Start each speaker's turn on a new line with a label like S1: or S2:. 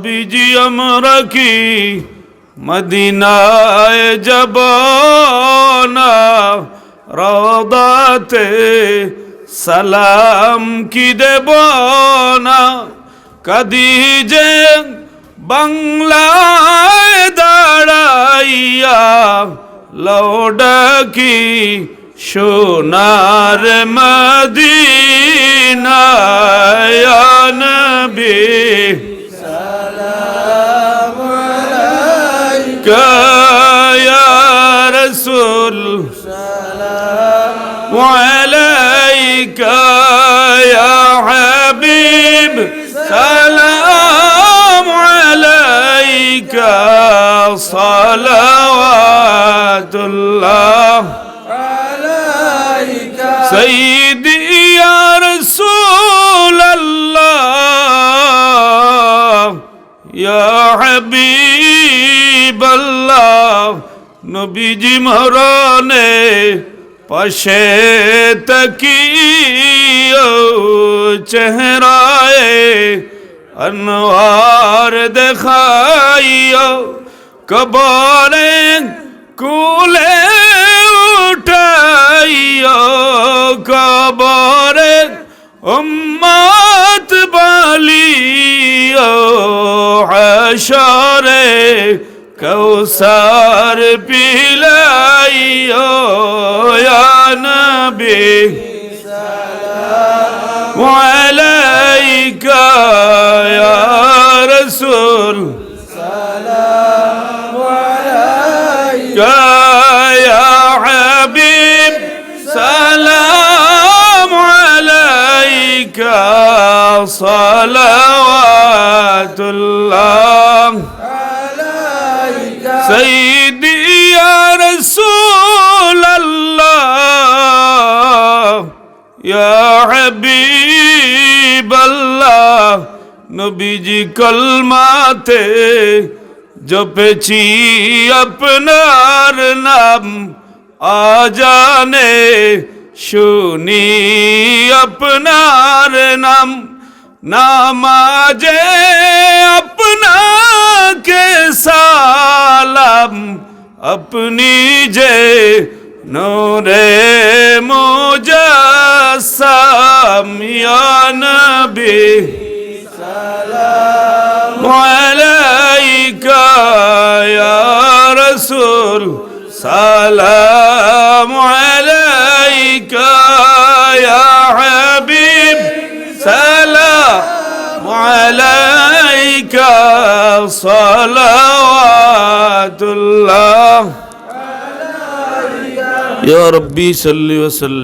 S1: নবীজি আমরা কি মদিনায় যাব না, রওদাতে সালাম কি দেব না, কাদিজে বাংলায় দাঁড়াইয়া লৌডাকি সোনার মদিনায় ইয়া নবী সালাম আলাইকা ইয়া রাসূল সালাম আলাইকা ইয়া হাবিব সালাম আলাইকা সালাওয়াতুল্লাহ سيدي يا رسول الله يا حبيب الله নবীজি মরণে পাশে তাকিও চেহারায় আনোয়ার দেখাইও, কবরে কুলে উঠাইও, কবরে উম্মত বালিও, হাশরে কৌসার পিলাইও ইয়া নবী সালাম আলাইকা ইয়া রাসূল সালাম আলাইকা ইয়া হাবিব সালাম আলাইকা সালাওয়াতুল্লাহ سيدي يا رسول الله يا حبيب الله নবীজি কলমাতে জপেছি আপনার নাম, আজানে শুনি আপনার নাম, নামাজে আপনাকে সালাম, আপনি যে নূরে মুজাসসাম ইয়া নবী সালাম আলাইকা ইয়া রাসূল সালাম আলাইকা ইয়া হাবিব সালাম আলাইকা সালাওয়াতুল্লাহ ইয়া রাব্বি সাল্লি ওয়া সাল্লিম।